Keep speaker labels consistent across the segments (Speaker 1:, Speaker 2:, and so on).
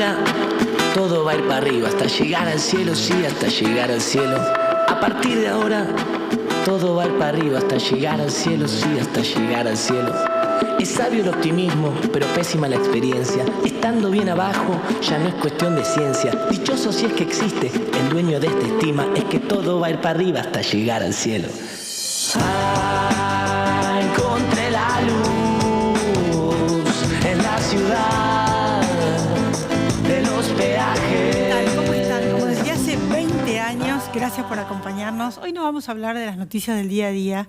Speaker 1: ahora todo va a ir para arriba, hasta llegar al cielo, sí, hasta llegar al cielo. A partir de ahora todo va a ir para arriba, hasta llegar al cielo, sí, hasta llegar al cielo. Es sabio el optimismo, pero pésima la experiencia. Estando bien abajo ya no es cuestión de ciencia. Dichoso si es que existe, el dueño de esta estima es que todo va a ir para arriba hasta llegar al cielo. Encontré la luz en la ciudad de los peajes.
Speaker 2: ¿Cómo están? Como decía hace 20 años, gracias por acompañarnos. Hoy no vamos a hablar de las noticias del día a día.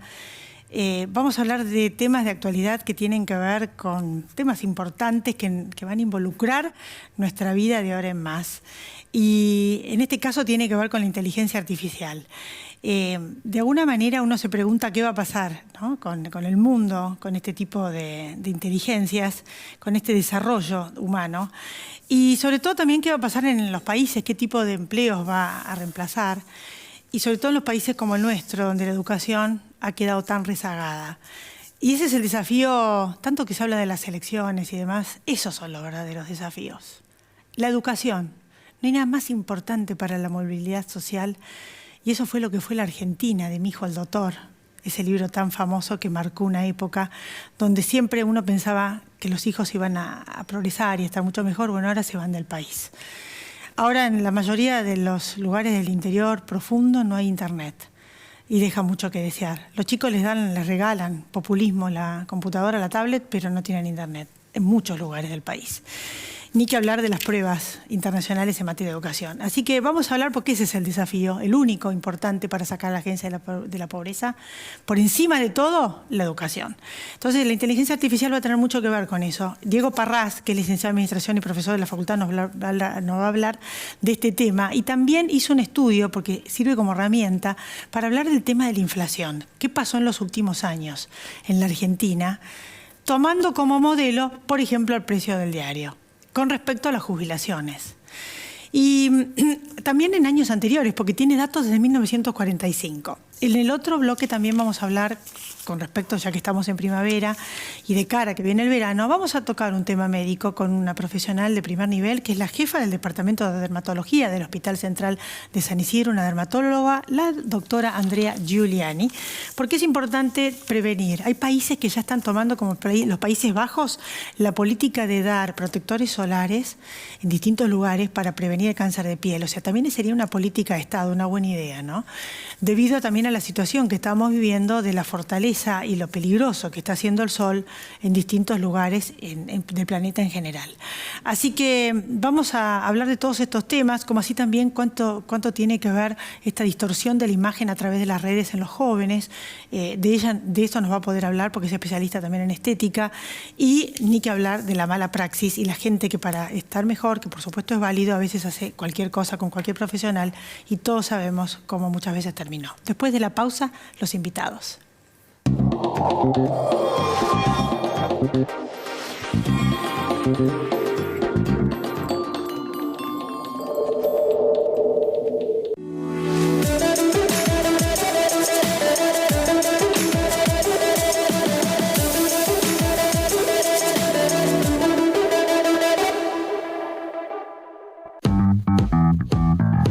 Speaker 2: Vamos a hablar de temas de actualidad que tienen que ver con temas importantes que van a involucrar nuestra vida de ahora en más. Y en este caso tiene que ver con la inteligencia artificial. De alguna manera uno se pregunta qué va a pasar, ¿no? con el mundo, con este tipo de inteligencias, con este desarrollo humano. Y sobre todo también qué va a pasar en los países, qué tipo de empleos va a reemplazar. Y sobre todo en los países como el nuestro, donde la educación ha quedado tan rezagada. Y ese es el desafío, tanto que se habla de las elecciones y demás, esos son los verdaderos desafíos. La educación. No hay nada más importante para la movilidad social, y eso fue lo que fue la Argentina, de Mi hijo el doctor, ese libro tan famoso que marcó una época donde siempre uno pensaba que los hijos iban a progresar y estar mucho mejor. Bueno, ahora se van del país. Ahora en la mayoría de los lugares del interior profundo no hay internet y deja mucho que desear. Los chicos les regalan populismo, la computadora, la tablet, pero no tienen internet en muchos lugares del país. Ni que hablar de las pruebas internacionales en materia de educación. Así que vamos a hablar porque ese es el desafío, el único importante para sacar a la agencia de la pobreza. Por encima de todo, la educación. Entonces, la inteligencia artificial va a tener mucho que ver con eso. Diego Parrás, que es licenciado en Administración y profesor de la facultad, nos va a hablar de este tema. Y también hizo un estudio, porque sirve como herramienta, para hablar del tema de la inflación. ¿Qué pasó en los últimos años en la Argentina? Tomando como modelo, por ejemplo, el precio del diario, con respecto a las jubilaciones. Y también en años anteriores, porque tiene datos desde 1945. En el otro bloque también vamos a hablar, con respecto, ya que estamos en primavera y de cara que viene el verano, vamos a tocar un tema médico con una profesional de primer nivel, que es la jefa del Departamento de Dermatología del Hospital Central de San Isidro, una dermatóloga, la doctora Andrea Giuliani, porque es importante prevenir. Hay países que ya están tomando, como los Países Bajos, la política de dar protectores solares en distintos lugares para prevenir el cáncer de piel. O sea, también sería una política de Estado, una buena idea, ¿no? Debido también a la situación que estamos viviendo de la fortaleza y lo peligroso que está haciendo el sol en distintos lugares del planeta en general. Así que vamos a hablar de todos estos temas, como así también cuánto tiene que ver esta distorsión de la imagen a través de las redes en los jóvenes. De esto nos va a poder hablar porque es especialista también en estética, y ni que hablar de la mala praxis y la gente que para estar mejor, que por supuesto es válido, a veces hace cualquier cosa con cualquier profesional, y todos sabemos cómo muchas veces terminó. Después de la pausa, los invitados.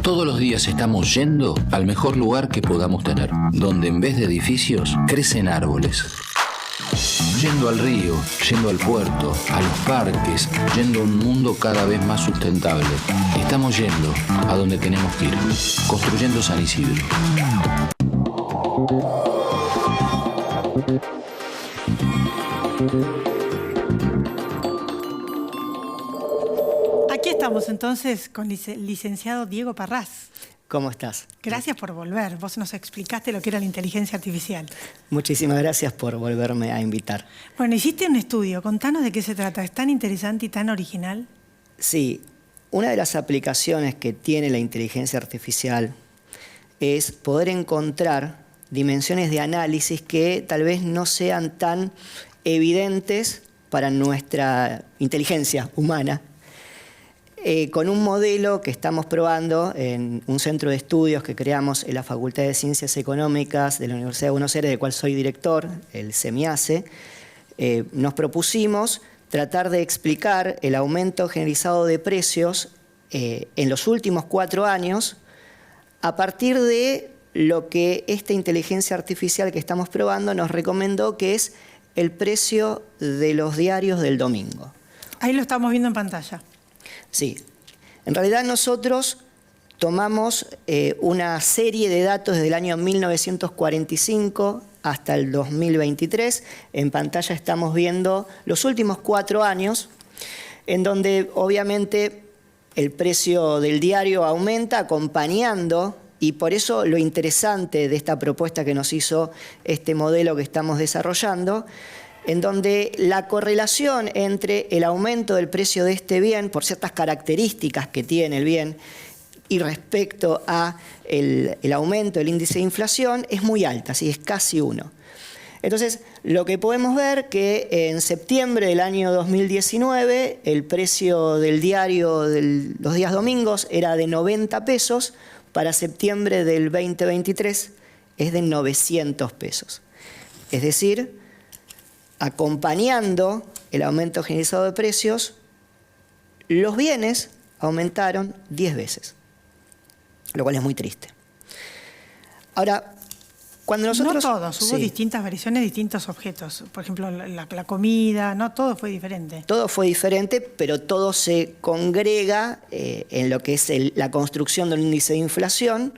Speaker 3: Todos los días estamos yendo al mejor lugar que podamos tener, donde en vez de edificios crecen árboles. Yendo al río, yendo al puerto, a los parques, yendo a un mundo cada vez más sustentable. Estamos yendo a donde tenemos que ir, construyendo San Isidro.
Speaker 2: Aquí estamos entonces con el licenciado Diego Parrás.
Speaker 4: ¿Cómo estás?
Speaker 2: Gracias por volver. Vos nos explicaste lo que era la inteligencia artificial.
Speaker 4: Muchísimas gracias por volverme a invitar.
Speaker 2: Bueno, hiciste un estudio. Contanos de qué se trata. ¿Es tan interesante y tan original?
Speaker 4: Sí. Una de las aplicaciones que tiene la inteligencia artificial es poder encontrar dimensiones de análisis que tal vez no sean tan evidentes para nuestra inteligencia humana. Con un modelo que estamos probando en un centro de estudios que creamos en la Facultad de Ciencias Económicas de la Universidad de Buenos Aires, del cual soy director, el CEMIACE, nos propusimos tratar de explicar el aumento generalizado de precios en los últimos 4 años a partir de lo que esta inteligencia artificial que estamos probando nos recomendó, que es el precio de los diarios del domingo.
Speaker 2: Ahí lo estamos viendo en pantalla.
Speaker 4: Sí. En realidad nosotros tomamos una serie de datos desde el año 1945 hasta el 2023. En pantalla estamos viendo los últimos 4 años, en donde obviamente el precio del diario aumenta acompañando, y por eso lo interesante de esta propuesta que nos hizo este modelo que estamos desarrollando, en donde la correlación entre el aumento del precio de este bien, por ciertas características que tiene el bien, y respecto a el aumento del índice de inflación, es muy alta, ¿sí? Es casi 1. Entonces, lo que podemos ver que en septiembre del año 2019, el precio del diario de los días domingos era de 90 pesos, para septiembre del 2023 es de 900 pesos. Es decir, acompañando el aumento generalizado de precios, los bienes aumentaron 10 veces, lo cual es muy triste. Ahora, cuando nosotros...
Speaker 2: No todos, hubo distintas variaciones, distintos objetos. Por ejemplo, la comida, no todo fue diferente.
Speaker 4: Todo fue diferente, pero todo se congrega en lo que es la construcción del índice de inflación.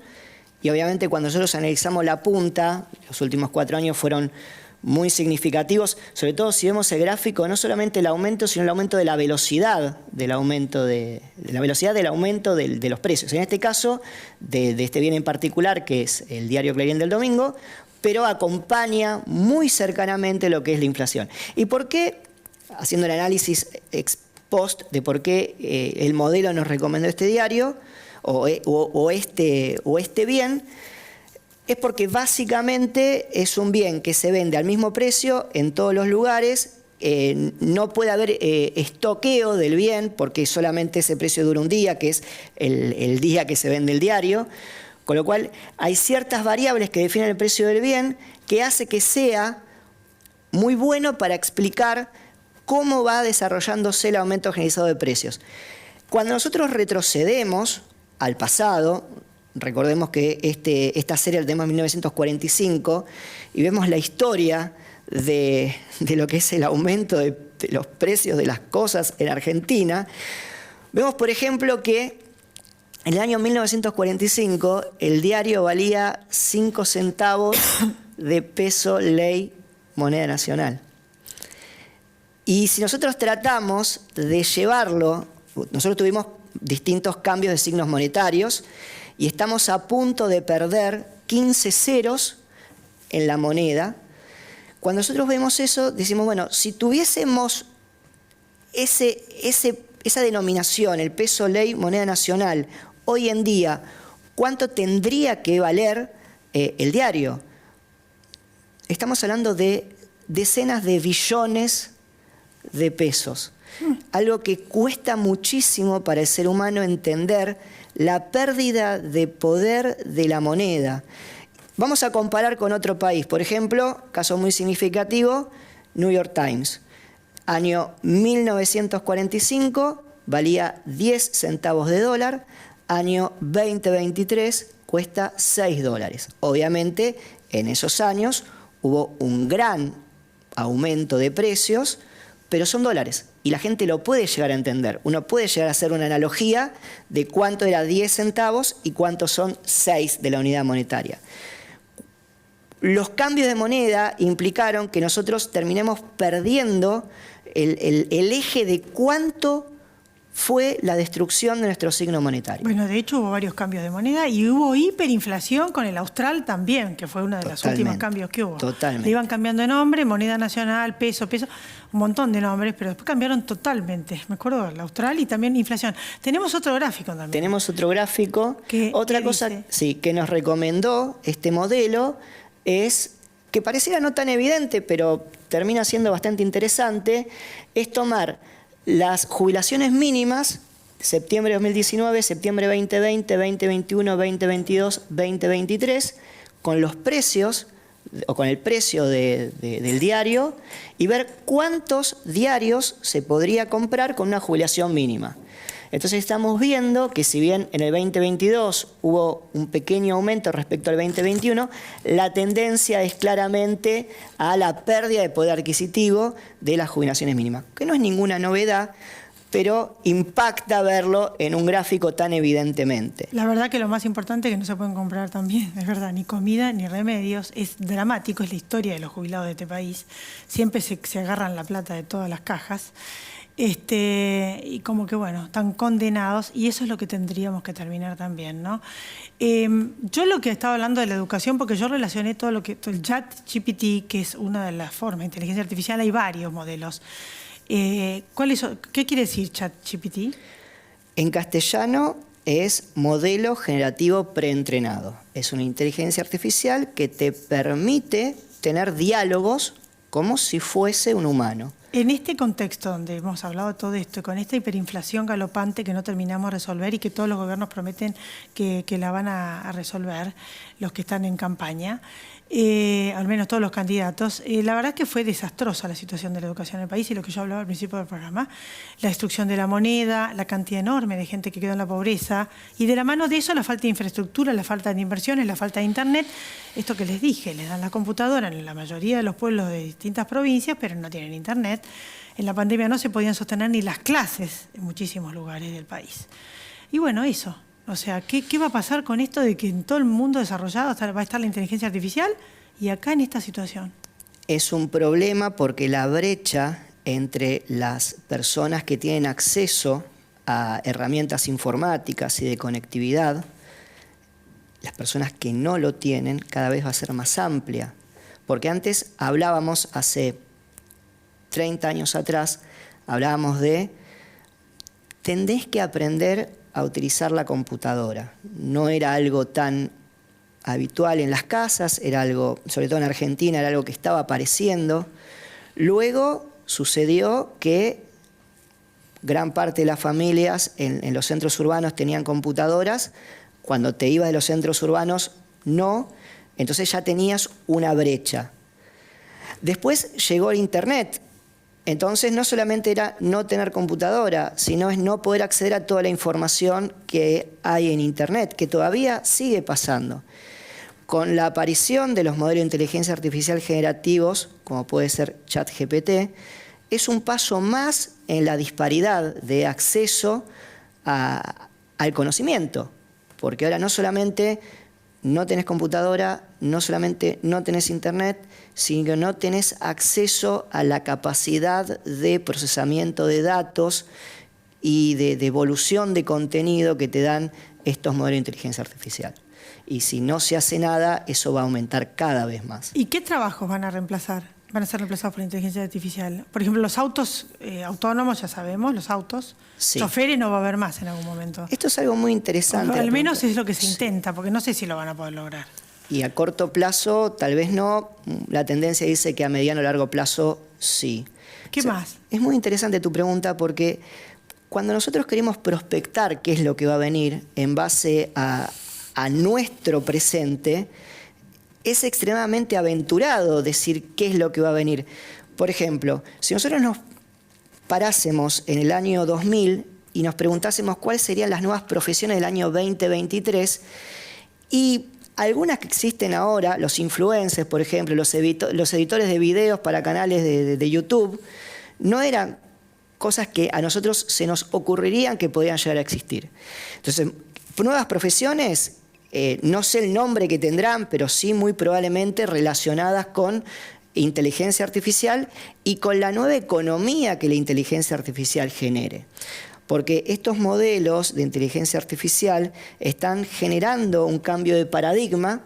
Speaker 4: Y obviamente cuando nosotros analizamos la punta, los últimos 4 años fueron muy significativos, sobre todo si vemos el gráfico, no solamente el aumento, sino el aumento de la velocidad del aumento de los precios. En este caso, de este bien en particular, que es el diario Clarín del domingo, pero acompaña muy cercanamente lo que es la inflación. ¿Y por qué? Haciendo el análisis ex post de por qué el modelo nos recomendó este diario o este bien, es porque básicamente es un bien que se vende al mismo precio en todos los lugares. No puede haber estoqueo del bien porque solamente ese precio dura un día, que es el día que se vende el diario. Con lo cual hay ciertas variables que definen el precio del bien que hace que sea muy bueno para explicar cómo va desarrollándose el aumento generalizado de precios. Cuando nosotros retrocedemos al pasado, recordemos que esta serie la tenemos en 1945 y vemos la historia de lo que es el aumento de los precios de las cosas en Argentina. Vemos, por ejemplo, que en el año 1945 el diario valía 5 centavos de peso ley moneda nacional. Y si nosotros tratamos de llevarlo, nosotros tuvimos distintos cambios de signos monetarios, y estamos a punto de perder 15 ceros en la moneda. Cuando nosotros vemos eso, decimos, bueno, si tuviésemos esa denominación, el peso ley moneda nacional, hoy en día, ¿cuánto tendría que valer el diario? Estamos hablando de decenas de billones de pesos. Algo que cuesta muchísimo para el ser humano entender la pérdida de poder de la moneda. Vamos a comparar con otro país. Por ejemplo, caso muy significativo, New York Times. Año 1945 valía 10 centavos de dólar. Año 2023 cuesta 6 dólares. Obviamente, en esos años hubo un gran aumento de precios, pero son dólares. Y la gente lo puede llegar a entender. Uno puede llegar a hacer una analogía de cuánto era 10 centavos y cuánto son 6 de la unidad monetaria. Los cambios de moneda implicaron que nosotros terminemos perdiendo el eje de cuánto fue la destrucción de nuestro signo monetario.
Speaker 2: Bueno, de hecho hubo varios cambios de moneda y hubo hiperinflación con el austral también, que fue uno de los últimos cambios que hubo.
Speaker 4: Totalmente.
Speaker 2: Le iban cambiando de nombre, moneda nacional, peso, un montón de nombres, pero después cambiaron totalmente. Me acuerdo el austral y también inflación. Tenemos otro gráfico también.
Speaker 4: Tenemos otro gráfico. Otra cosa que nos recomendó este modelo es, que pareciera no tan evidente, pero termina siendo bastante interesante, es tomar las jubilaciones mínimas, septiembre de 2019, septiembre 2020, 2021, 2022, 2023, con los precios o con el precio del diario y ver cuántos diarios se podría comprar con una jubilación mínima. Entonces estamos viendo que si bien en el 2022 hubo un pequeño aumento respecto al 2021, la tendencia es claramente a la pérdida de poder adquisitivo de las jubilaciones mínimas, que no es ninguna novedad, pero impacta verlo en un gráfico tan evidentemente.
Speaker 2: La verdad que lo más importante es que no se pueden comprar también, es verdad, ni comida ni remedios. Es dramático, es la historia de los jubilados de este país. Siempre se agarran la plata de todas las cajas. Y como que, bueno, están condenados, y eso es lo que tendríamos que terminar también, ¿no? Yo lo que estaba hablando de la educación, porque yo relacioné todo el ChatGPT, que es una de las formas de inteligencia artificial, hay varios modelos. ¿Qué quiere decir ChatGPT?
Speaker 4: En castellano es modelo generativo preentrenado. Es una inteligencia artificial que te permite tener diálogos como si fuese un humano.
Speaker 2: En este contexto donde hemos hablado de todo esto, con esta hiperinflación galopante que no terminamos de resolver y que todos los gobiernos prometen que la van a resolver, los que están en campaña, al menos todos los candidatos, la verdad es que fue desastrosa la situación de la educación en el país, y lo que yo hablaba al principio del programa, la destrucción de la moneda, la cantidad enorme de gente que quedó en la pobreza, y de la mano de eso la falta de infraestructura, la falta de inversiones, la falta de internet. Esto que les dije, les dan la computadora en la mayoría de los pueblos de distintas provincias, pero no tienen internet. En la pandemia no se podían sostener ni las clases en muchísimos lugares del país. Y bueno, eso. O sea, ¿qué va a pasar con esto de que en todo el mundo desarrollado va a estar la inteligencia artificial y acá en esta situación?
Speaker 4: Es un problema porque la brecha entre las personas que tienen acceso a herramientas informáticas y de conectividad, las personas que no lo tienen, cada vez va a ser más amplia. Porque antes hablábamos, hace 30 años atrás, hablábamos de tenés que aprender a utilizar la computadora. No era algo tan habitual en las casas, era algo, sobre todo en Argentina, era algo que estaba apareciendo. Luego sucedió que gran parte de las familias en los centros urbanos tenían computadoras. Cuando te ibas de los centros urbanos, no. Entonces ya tenías una brecha. Después llegó el Internet. Entonces no solamente era no tener computadora, sino es no poder acceder a toda la información que hay en Internet, que todavía sigue pasando. Con la aparición de los modelos de inteligencia artificial generativos, como puede ser ChatGPT, es un paso más en la disparidad de acceso al conocimiento. Porque ahora no solamente no tenés computadora, no solamente no tenés internet, sino que no tenés acceso a la capacidad de procesamiento de datos y de evolución de contenido que te dan estos modelos de inteligencia artificial. Y si no se hace nada, eso va a aumentar cada vez más.
Speaker 2: ¿Y qué trabajos van a reemplazar? Van a ser reemplazados por la inteligencia artificial. Por ejemplo, los autos autónomos, ya sabemos, los autos. Sí. Choferes no va a haber más en algún momento.
Speaker 4: Esto es algo muy interesante.
Speaker 2: O al menos es lo que se intenta, porque no sé si lo van a poder lograr.
Speaker 4: Y a corto plazo, tal vez no. La tendencia dice que a mediano o largo plazo, sí.
Speaker 2: ¿Qué más?
Speaker 4: Es muy interesante tu pregunta porque cuando nosotros queremos prospectar qué es lo que va a venir en base a nuestro presente, es extremadamente aventurado decir qué es lo que va a venir. Por ejemplo, si nosotros nos parásemos en el año 2000 y nos preguntásemos cuáles serían las nuevas profesiones del año 2023, y algunas que existen ahora, los influencers, por ejemplo, los editores de videos para canales de YouTube, no eran cosas que a nosotros se nos ocurrirían que podían llegar a existir. Entonces, nuevas profesiones, no sé el nombre que tendrán, pero sí muy probablemente relacionadas con inteligencia artificial y con la nueva economía que la inteligencia artificial genere. Porque estos modelos de inteligencia artificial están generando un cambio de paradigma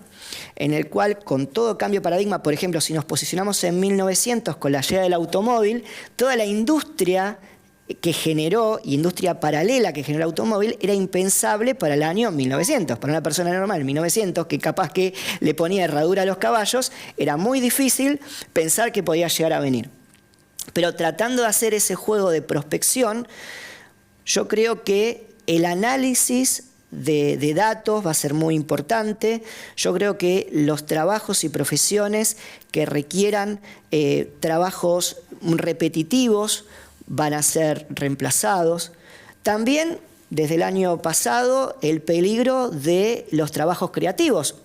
Speaker 4: en el cual, con todo cambio de paradigma, por ejemplo, si nos posicionamos en 1900 con la llegada del automóvil, toda la industria que generó, y industria paralela que generó el automóvil, era impensable para el año 1900. Para una persona normal en 1900, que capaz que le ponía herradura a los caballos, era muy difícil pensar que podía llegar a venir. Pero tratando de hacer ese juego de prospección, yo creo que el análisis de datos va a ser muy importante. Yo creo que los trabajos y profesiones que requieran trabajos repetitivos van a ser reemplazados. También, desde el año pasado, el peligro de los trabajos creativos.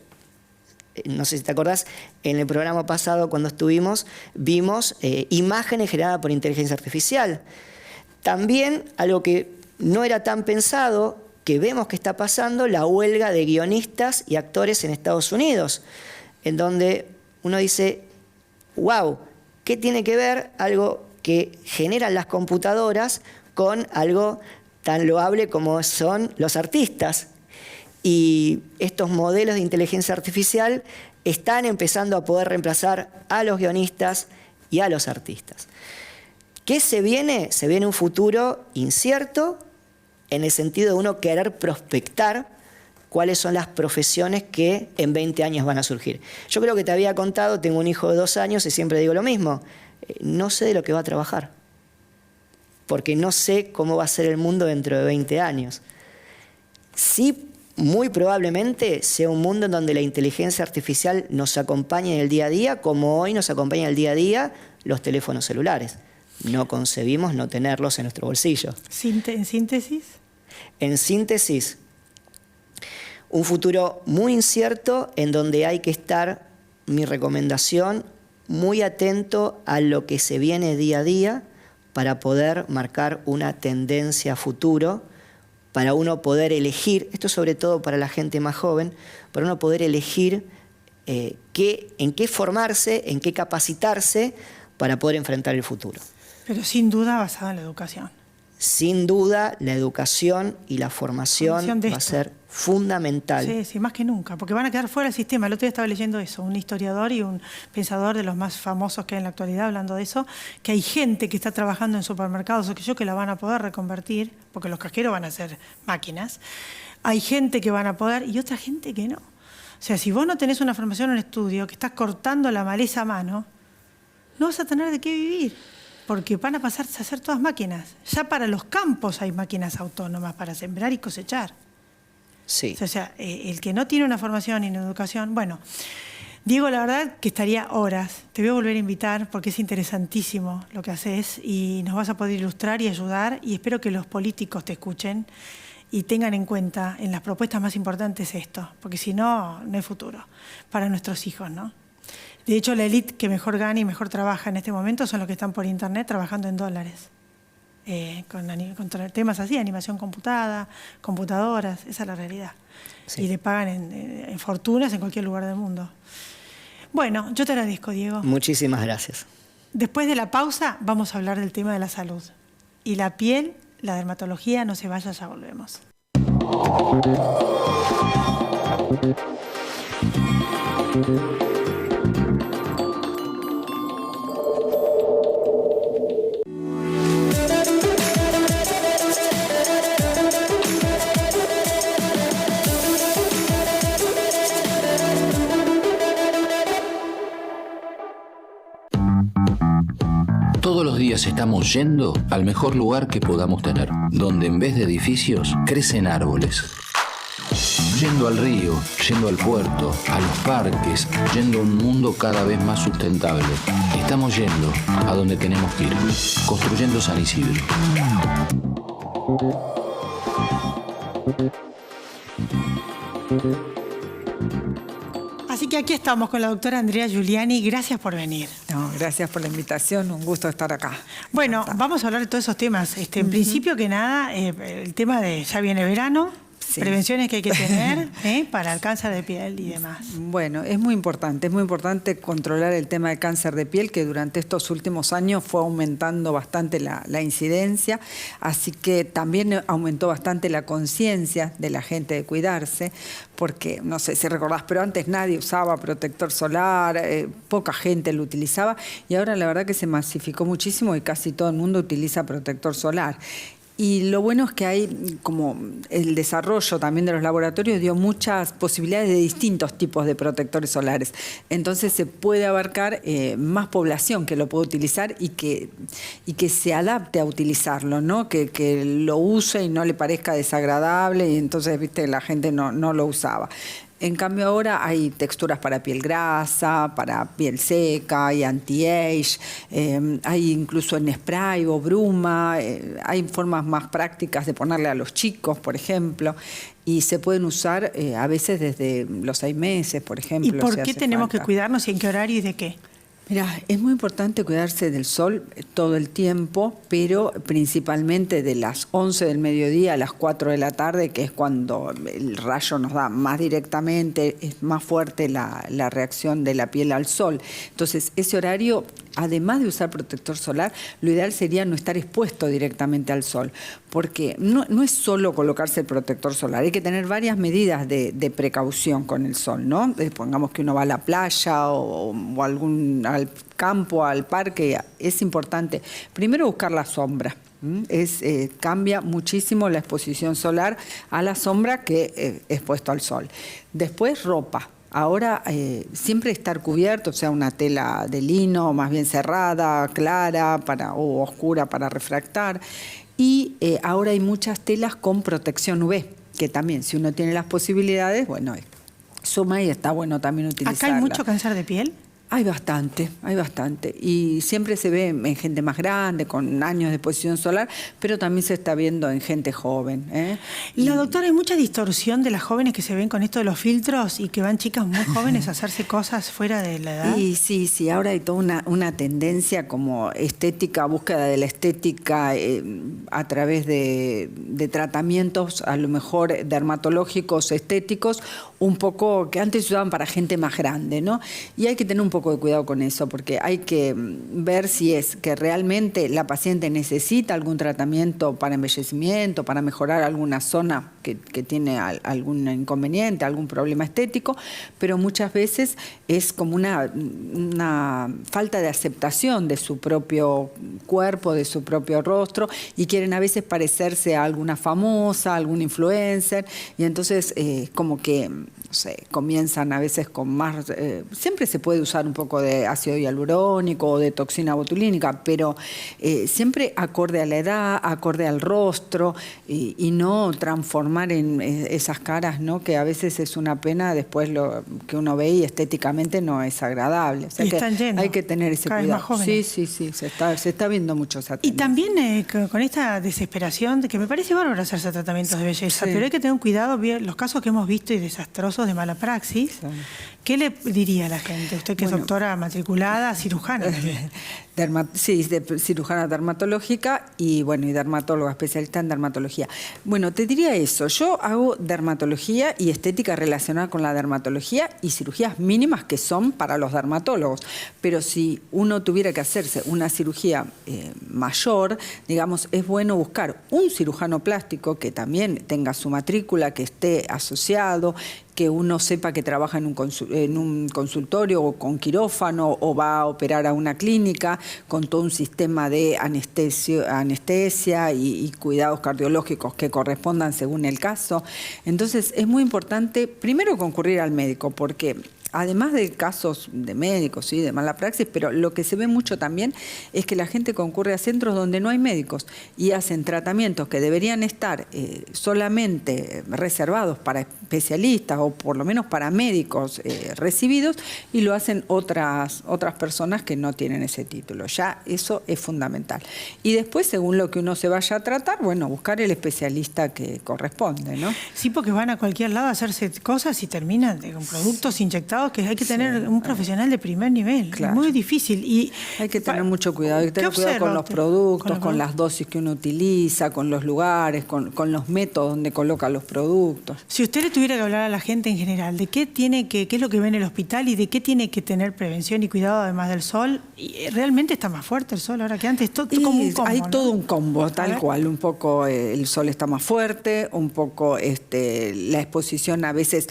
Speaker 4: No sé si te acordás, en el programa pasado cuando estuvimos, vimos imágenes generadas por inteligencia artificial. También, algo que no era tan pensado, que vemos que está pasando, la huelga de guionistas y actores en Estados Unidos, en donde uno dice, wow, ¿qué tiene que ver algo que generan las computadoras con algo tan loable como son los artistas? Y estos modelos de inteligencia artificial están empezando a poder reemplazar a los guionistas y a los artistas. ¿Qué se viene? Se viene un futuro incierto, en el sentido de uno querer prospectar cuáles son las profesiones que en 20 años van a surgir. Yo creo que te había contado, tengo un hijo de 2 años y siempre digo lo mismo, no sé de lo que va a trabajar, porque no sé cómo va a ser el mundo dentro de 20 años. Sí, muy probablemente sea un mundo en donde la inteligencia artificial nos acompañe en el día a día, como hoy nos acompaña en el día a día los teléfonos celulares. No concebimos no tenerlos en nuestro bolsillo.
Speaker 2: ¿En síntesis?
Speaker 4: En síntesis, un futuro muy incierto en donde hay que estar, mi recomendación, muy atento a lo que se viene día a día para poder marcar una tendencia a futuro, para uno poder elegir, esto sobre todo para la gente más joven, para uno poder elegir en qué formarse, en qué capacitarse para poder enfrentar el futuro.
Speaker 2: Pero sin duda basada en la educación.
Speaker 4: Sin duda, la educación y la formación va a ser fundamental.
Speaker 2: Sí, sí, más que nunca, porque van a quedar fuera del sistema. El otro día estaba leyendo eso, un historiador y un pensador de los más famosos que hay en la actualidad hablando de eso, que hay gente que está trabajando en supermercados o que la van a poder reconvertir, porque los cajeros van a ser máquinas. Hay gente que van a poder y otra gente que no. O sea, si vos no tenés una formación en un estudio, que estás cortando la maleza a mano, no vas a tener de qué vivir. Porque van a pasarse a ser todas máquinas. Ya para los campos hay máquinas autónomas para sembrar y cosechar.
Speaker 4: Sí.
Speaker 2: O sea, el que no tiene una formación en educación... Bueno, Diego, la verdad que estaría horas. Te voy a volver a invitar porque es interesantísimo lo que haces y nos vas a poder ilustrar y ayudar y espero que los políticos te escuchen y tengan en cuenta en las propuestas más importantes esto, porque si no, no hay futuro para nuestros hijos, ¿no? De hecho, la élite que mejor gana y mejor trabaja en este momento son los que están por internet trabajando en dólares. Con temas así, animación computada, computadoras, esa es la realidad. Sí. Y le pagan en fortunas en cualquier lugar del mundo. Bueno, yo te agradezco, Diego.
Speaker 4: Muchísimas gracias.
Speaker 2: Después de la pausa vamos a hablar del tema de la salud. Y la piel, la dermatología, no se vaya, ya volvemos.
Speaker 3: Todos los días estamos yendo al mejor lugar que podamos tener, donde en vez de edificios crecen árboles. Yendo al río, yendo al puerto, a los parques, yendo a un mundo cada vez más sustentable. Estamos yendo a donde tenemos que ir, construyendo San Isidro.
Speaker 2: Así que aquí estamos con la doctora Andrea Giuliani. Gracias por venir.
Speaker 5: No, gracias por la invitación, un gusto estar acá.
Speaker 2: Bueno, vamos a hablar de todos esos temas. En principio que nada, el tema de ya viene verano, sí. Prevenciones que hay que tener para el cáncer de piel y demás.
Speaker 5: Bueno, es muy importante controlar el tema del cáncer de piel, que durante estos últimos años fue aumentando bastante la incidencia, así que también aumentó bastante la conciencia de la gente de cuidarse, porque, no sé si recordás, pero antes nadie usaba protector solar, poca gente lo utilizaba, y ahora la verdad que se masificó muchísimo y casi todo el mundo utiliza protector solar. Y lo bueno es que hay, como el desarrollo también de los laboratorios dio muchas posibilidades de distintos tipos de protectores solares. Entonces se puede abarcar más población que lo puede utilizar y que se adapte a utilizarlo, ¿no? Que lo use y no le parezca desagradable y entonces, viste, la gente no lo usaba. En cambio ahora hay texturas para piel grasa, para piel seca, hay anti-age, hay incluso en spray o bruma, hay formas más prácticas de ponerle a los chicos, por ejemplo, y se pueden usar a veces desde los 6 meses, por ejemplo.
Speaker 2: ¿Y por qué tenemos que cuidarnos y en qué horario y de qué?
Speaker 5: Mira, es muy importante cuidarse del sol todo el tiempo, pero principalmente de las 11 del mediodía a las 4 de la tarde, que es cuando el rayo nos da más directamente, es más fuerte la reacción de la piel al sol. Entonces, ese horario, además de usar protector solar, lo ideal sería no estar expuesto directamente al sol, porque no es solo colocarse el protector solar, hay que tener varias medidas de precaución con el sol, ¿no? Pongamos que uno va a la playa o al campo, al parque, es importante primero buscar la sombra. Cambia muchísimo la exposición solar a la sombra que expuesto al sol. Después ropa. Ahora siempre estar cubierto, o sea, una tela de lino más bien cerrada, clara o oscura para refractar. Y ahora hay muchas telas con protección UV, que también si uno tiene las posibilidades, bueno, suma y está bueno también utilizarla.
Speaker 2: ¿Acá hay mucho cáncer de piel?
Speaker 5: Hay bastante. Y siempre se ve en gente más grande, con años de exposición solar, pero también se está viendo en gente joven.
Speaker 2: La doctora, ¿hay mucha distorsión de las jóvenes que se ven con esto de los filtros y que van chicas muy jóvenes a hacerse cosas fuera de la edad?
Speaker 5: Y sí, ahora hay toda una tendencia como estética, búsqueda de la estética a través de tratamientos, a lo mejor dermatológicos, estéticos, un poco que antes se usaban para gente más grande, ¿no? Y hay que tener un poco de cuidado con eso, porque hay que ver si es que realmente la paciente necesita algún tratamiento para embellecimiento, para mejorar alguna zona que tiene algún inconveniente, algún problema estético, pero muchas veces es como una falta de aceptación de su propio cuerpo, de su propio rostro, y quieren a veces parecerse a alguna famosa, a algún influencer, y entonces como que no sé, comienzan a veces con más... siempre se puede usar un poco de ácido hialurónico o de toxina botulínica, pero siempre acorde a la edad, acorde al rostro, y no transformar en esas caras, ¿no? Que a veces es una pena después lo que uno ve y estéticamente no es agradable. O sea, que
Speaker 2: están llenos,
Speaker 5: hay que tener ese
Speaker 2: cada
Speaker 5: cuidado.
Speaker 2: vez más jóvenes.
Speaker 5: Sí, se está viendo mucho esa tendencia.
Speaker 2: Y también con esta desesperación de que me parece bárbaro hacerse tratamientos de belleza, pero hay que tener un cuidado, los casos que hemos visto y desastrosos de mala praxis. ¿Qué le diría a la gente? Usted que es doctora matriculada, cirujana.
Speaker 5: Cirujana dermatológica y dermatóloga, especialista en dermatología. Bueno, te diría eso. Yo hago dermatología y estética relacionada con la dermatología y cirugías mínimas que son para los dermatólogos. Pero si uno tuviera que hacerse una cirugía mayor, digamos, es bueno buscar un cirujano plástico que también tenga su matrícula, que esté asociado, que uno sepa que trabaja en un consultorio o con quirófano o va a operar a una clínica con todo un sistema de anestesia y cuidados cardiológicos que correspondan según el caso. Entonces es muy importante primero concurrir al médico, porque además de casos de médicos, ¿sí?, de mala praxis, pero lo que se ve mucho también es que la gente concurre a centros donde no hay médicos y hacen tratamientos que deberían estar solamente reservados para especialistas o por lo menos para médicos recibidos, y lo hacen otras personas que no tienen ese título. Ya eso es fundamental. Y después, según lo que uno se vaya a tratar, buscar el especialista que corresponde, ¿no?
Speaker 2: Sí, porque van a cualquier lado a hacerse cosas y terminan con productos inyectados que hay que tener un profesional de primer nivel. Claro. Muy difícil. Y
Speaker 5: hay que tener mucho cuidado. Hay que tener cuidado con los productos, con las dosis que uno utiliza, con los lugares, con los métodos donde coloca los productos.
Speaker 2: Si usted le tuviera tuviera que hablar a la gente en general, de qué es lo que ve en el hospital y de qué tiene que tener prevención y cuidado además del sol, y realmente está más fuerte el sol ahora que antes, todo como un combo,
Speaker 5: hay
Speaker 2: ¿no?
Speaker 5: todo un combo, tal cual, un poco el sol está más fuerte, un poco la exposición, a veces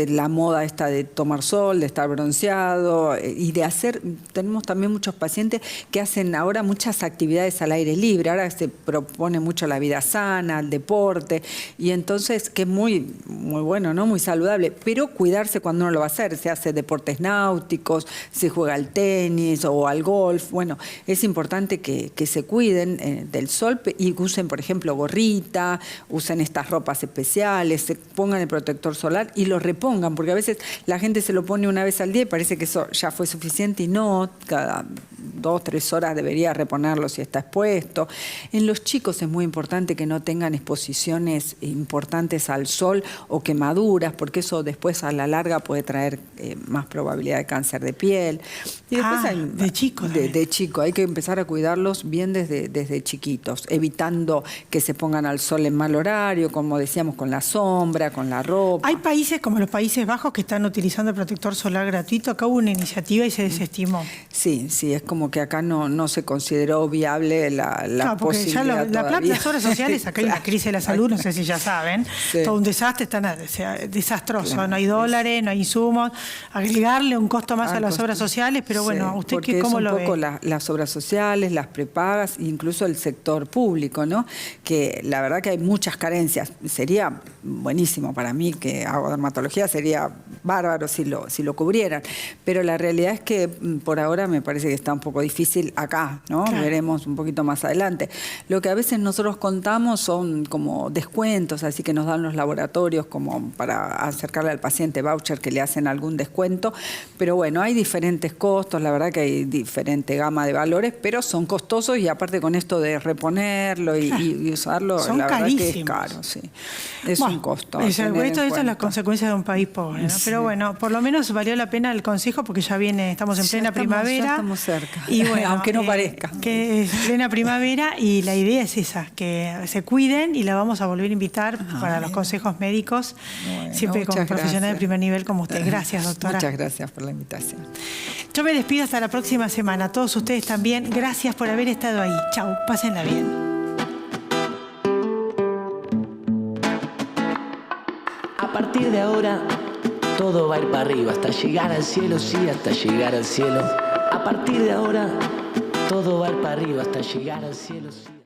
Speaker 5: la moda esta de tomar sol, de estar bronceado y de hacer, tenemos también muchos pacientes que hacen ahora muchas actividades al aire libre, ahora se propone mucho la vida sana, el deporte, y entonces que es muy, muy bueno, ¿no? Muy saludable, pero cuidarse cuando uno lo va a hacer, se hace deportes náuticos, se juega al tenis o al golf, bueno, es importante que se cuiden del sol y usen, por ejemplo, gorrita, usen estas ropas especiales, se pongan el protector solar y lo repongan, porque a veces la gente se lo pone una vez al día y parece que eso ya fue suficiente y no, cada 2 o 3 horas debería reponerlo si está expuesto. En los chicos es muy importante que no tengan exposiciones importantes al sol o quemaduras, porque eso después a la larga puede traer más probabilidad de cáncer de piel. Y después
Speaker 2: de chico.
Speaker 5: De chico, hay que empezar a cuidarlos bien desde chiquitos, evitando que se pongan al sol en mal horario, como decíamos, con la sombra, con la ropa.
Speaker 2: Hay países como los Países Bajos que están utilizando el protector solar gratuito. Acá hubo una iniciativa y se desestimó.
Speaker 5: Sí, es como que acá no se consideró viable la
Speaker 2: Ya
Speaker 5: posibilidad
Speaker 2: las obras sociales, acá hay una crisis de la salud, no sé si ya saben,
Speaker 5: sí.
Speaker 2: Todo un desastre, desastroso, claro, no hay dólares, no hay insumos, agregarle un costo más a las obras sociales, pero bueno,
Speaker 5: sí,
Speaker 2: ¿usted cómo lo ve?
Speaker 5: Porque es un poco las obras sociales, las prepagas, incluso el sector público, ¿no? Que la verdad que hay muchas carencias. Sería buenísimo para mí, que hago dermatología, sería bárbaro si lo cubrieran, pero la realidad es que por ahora me parece que está un poco difícil acá, ¿no? Claro. Veremos un poquito más adelante. Lo que a veces nosotros contamos son como descuentos, así que nos dan los laboratorios como para acercarle al paciente voucher que le hacen algún descuento, pero bueno, hay diferentes costos, la verdad que hay diferente gama de valores, pero son costosos y aparte con esto de reponerlo y usarlo,
Speaker 2: son
Speaker 5: la verdad
Speaker 2: carísimos.
Speaker 5: Que es caro, sí. Es un costo.
Speaker 2: Esto es la consecuencia de un país pobre, ¿no? Sí. Pero bueno, por lo menos valió la pena el consejo porque ya estamos en plena primavera.
Speaker 5: Ya estamos cerca,
Speaker 2: y bueno,
Speaker 5: aunque no parezca.
Speaker 2: Que es plena primavera y la idea es esa, que se cuiden y la vamos a volver a invitar para los consejos médicos, bueno, siempre con profesionales de primer nivel como usted. Gracias, doctora.
Speaker 5: Muchas gracias por la invitación.
Speaker 2: Yo me despido hasta la próxima semana. A todos ustedes también, gracias por haber estado ahí. Chau, pásenla bien.
Speaker 1: A partir de ahora, todo va a ir para arriba, hasta llegar al cielo, sí, hasta llegar al cielo. A partir de ahora, todo va a ir para arriba, hasta llegar al cielo, sí.